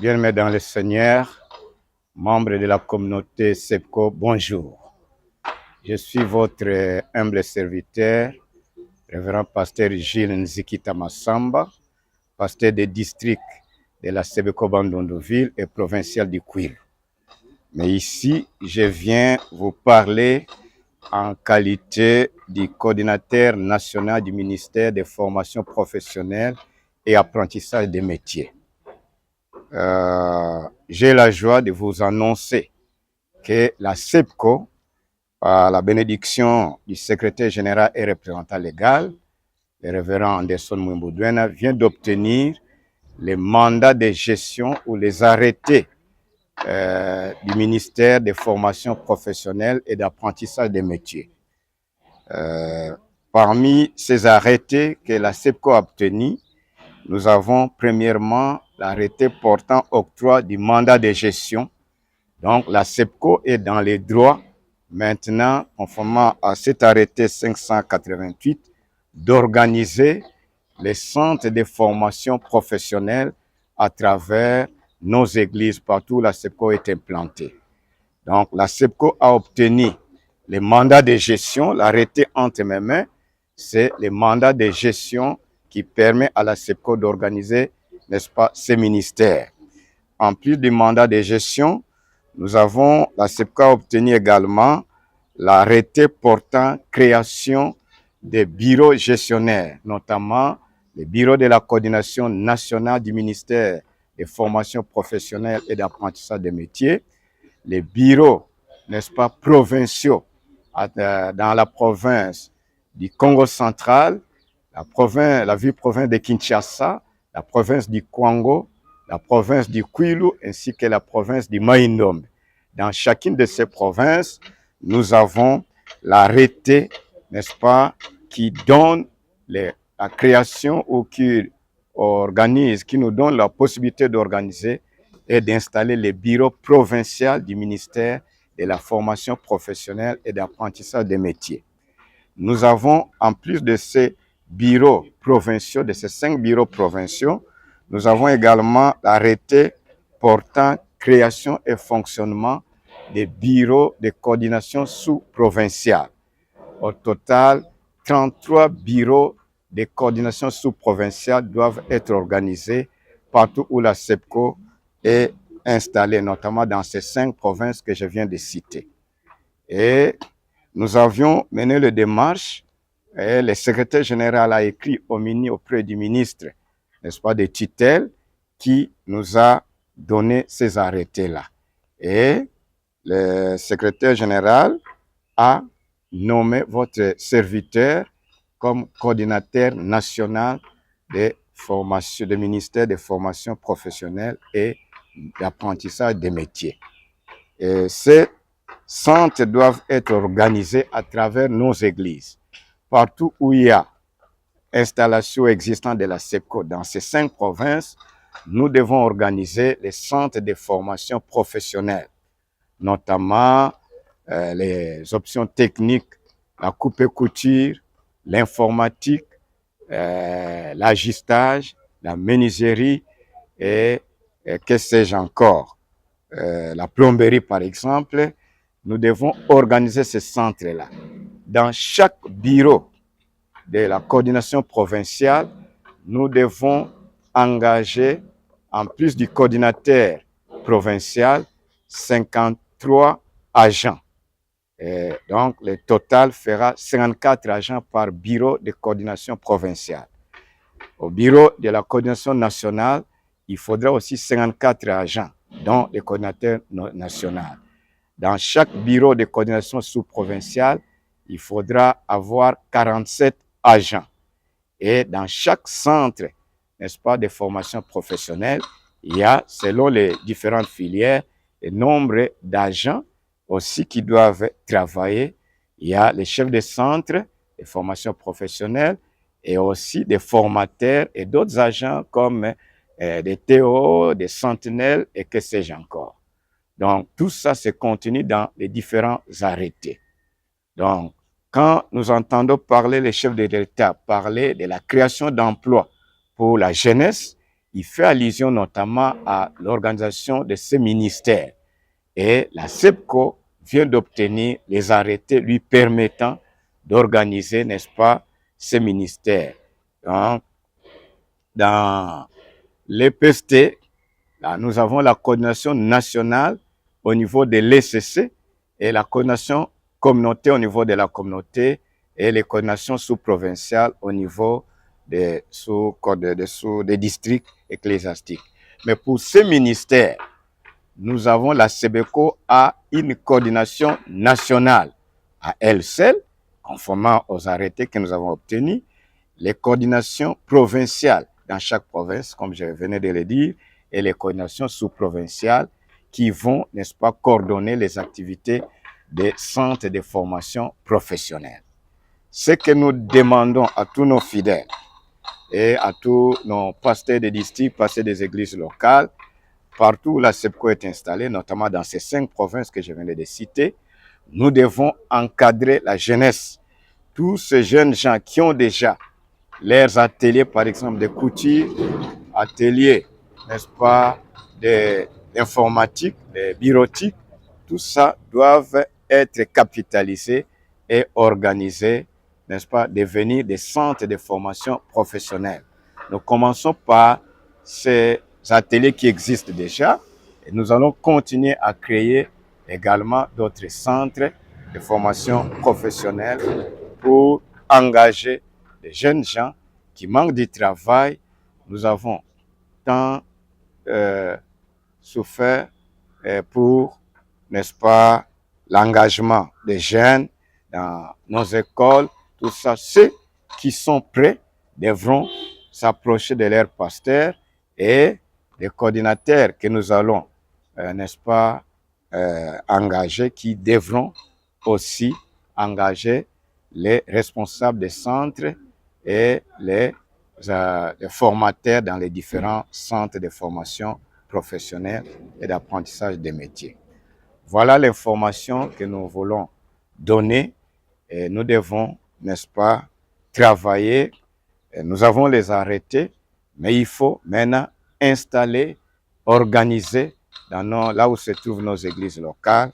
Bien-aimés dans le Seigneur, membres de la communauté SEPCO, bonjour. Je suis votre humble serviteur, révérend pasteur Gilles Nzikita Massamba, pasteur des districts de la SEBECO Bandondoville et provincial du Kwilu. Mais ici, je viens vous parler en qualité du coordinateur national du ministère des formations professionnelles et apprentissage des métiers. J'ai la joie de vous annoncer que la SEPCO, par la bénédiction du secrétaire général et représentant légal, le révérend Anderson Mouimboudouena, vient d'obtenir les mandats de gestion ou les arrêtés du ministère des formations professionnelles et d'apprentissage des métiers. Parmi ces arrêtés que la SEPCO a obtenus, nous avons premièrement l'arrêté portant octroi du mandat de gestion. Donc la SEPCO est dans les droits maintenant, conformément à cet arrêté 588, d'organiser les centres de formation professionnelle à travers nos églises, partout où la SEPCO est implantée. Donc la SEPCO a obtenu les mandats de gestion. L'arrêté entre mes mains, c'est le mandat de gestion qui permet à la SEPCO d'organiser, n'est-ce pas, ces ministères. En plus du mandat de gestion, la SEPCO a obtenu également l'arrêté portant création des bureaux gestionnaires, notamment le bureau de la coordination nationale du ministère des formations professionnelles et d'apprentissage des métiers, les bureaux, n'est-ce pas, provinciaux dans la province du Congo central, la ville-province de Kinshasa, la province du Kwango, la province du Kwilu ainsi que la province du Mai-Ndombe. Dans chacune de ces provinces, nous avons l'arrêté, n'est-ce pas, qui donne la création ou qui nous donne la possibilité d'organiser et d'installer les bureaux provinciaux du ministère de la formation professionnelle et d'apprentissage des métiers. Nous avons, en plus de ces bureaux provinciaux, de ces 5 bureaux provinciaux, nous avons également l'arrêté portant création et fonctionnement des bureaux de coordination sous-provinciale. Au total, 33 bureaux de coordination sous-provinciale doivent être organisés partout où la SEPCO est installée, notamment dans ces 5 provinces que je viens de citer. Et nous avions mené les démarches et le secrétaire général a écrit auprès du ministre, n'est-ce pas, de tutelle, qui nous a donné ces arrêtés-là. Et le secrétaire général a nommé votre serviteur comme coordinateur national des formations, du ministère des formations professionnelles et d'apprentissage des métiers. Et ces centres doivent être organisés à travers nos églises. Partout où il y a installation existante de la SEPCO dans ces 5 provinces, nous devons organiser les centres de formation professionnelle, notamment les options techniques, la coupe et couture, l'informatique, l'agistage, la menuiserie et que sais-je encore, la plomberie par exemple. Nous devons organiser ces centres-là. Dans chaque bureau de la coordination provinciale, nous devons engager, en plus du coordinateur provincial, 53 agents. Et donc, le total fera 54 agents par bureau de coordination provinciale. Au bureau de la coordination nationale, il faudra aussi 54 agents, dont le coordinateur national. Dans chaque bureau de coordination sous-provinciale, il faudra avoir 47 agents. Et dans chaque centre, n'est-ce pas, de formation professionnelle, il y a, selon les différentes filières, le nombre d'agents aussi qui doivent travailler. Il y a les chefs de centre de formation professionnelle et aussi des formateurs et d'autres agents comme des TO, des sentinelles et que sais-je encore. Donc, tout ça se contenu dans les différents arrêtés. Donc, quand nous entendons parler, les chefs de l'État parler de la création d'emplois pour la jeunesse, il fait allusion notamment à l'organisation de ces ministères. Et la SEPCO vient d'obtenir les arrêtés lui permettant d'organiser, n'est-ce pas, ces ministères. Donc, dans l'EPST, là, nous avons la coordination nationale au niveau de l'ECC et la coordination communautaire au niveau de la communauté et les coordinations sous-provinciales au niveau des districts ecclésiastiques. Mais pour ces ministères, nous avons la SEBECO a une coordination nationale à elle seule, conformément aux arrêtés que nous avons obtenus, les coordinations provinciales dans chaque province, comme je venais de le dire, et les coordinations sous-provinciales qui vont, n'est-ce pas, coordonner les activités des centres de formation professionnelle. Ce que nous demandons à tous nos fidèles et à tous nos pasteurs de districts, pasteurs des églises locales, partout où la SEPCO est installée, notamment dans ces 5 provinces que je viens de citer, nous devons encadrer la jeunesse. Tous ces jeunes gens qui ont déjà leurs ateliers, par exemple, de couture, ateliers, n'est-ce pas, d'informatique, de bureautique, tout ça doivent être capitalisés et organisés, n'est-ce pas, devenir des centres de formation professionnelle. Nous commençons par ces ateliers qui existent déjà et nous allons continuer à créer également d'autres centres de formation professionnelle pour engager des jeunes gens qui manquent du travail. Nous avons tant souffert pour, n'est-ce pas, l'engagement des jeunes dans nos écoles, tout ça. Ceux qui sont prêts devront s'approcher de leurs pasteurs et les coordinateurs que nous allons, n'est-ce pas, engager, qui devront aussi engager les responsables des centres et les formateurs dans les différents centres de formation professionnelle et d'apprentissage des métiers. Voilà l'information que nous voulons donner et nous devons, n'est-ce pas, travailler. Et nous avons les arrêtés, mais il faut maintenant installer, organiser là où se trouvent nos églises locales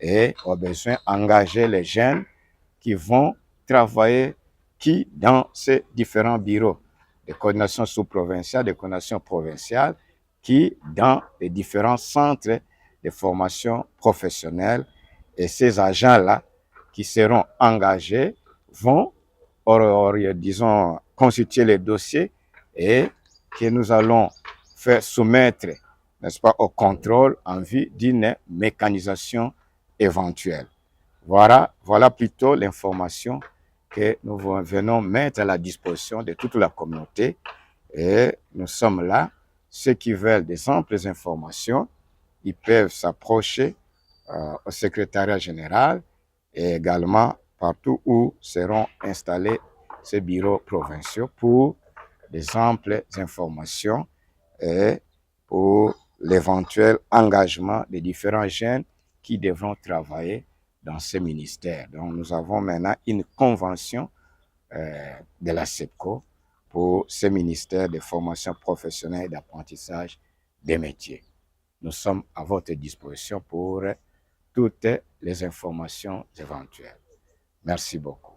et au besoin engager les jeunes qui vont travailler dans ces différents bureaux de coordination sous-provinciale, de coordination provinciale, qui dans les différents centres de formation professionnelle. Et ces agents-là qui seront engagés vont, disons, constituer les dossiers et que nous allons faire soumettre, n'est-ce pas, au contrôle en vue d'une mécanisation éventuelle. Voilà plutôt l'information que nous venons mettre à la disposition de toute la communauté. Et nous sommes là. Ceux qui veulent des amples informations, ils peuvent s'approcher au secrétariat général et également partout où seront installés ces bureaux provinciaux pour des amples informations et pour l'éventuel engagement des différents jeunes qui devront travailler dans ces ministères. Donc, nous avons maintenant une convention de la SEPCO pour ces ministères de formation professionnelle et d'apprentissage des métiers. Nous sommes à votre disposition pour toutes les informations éventuelles. Merci beaucoup.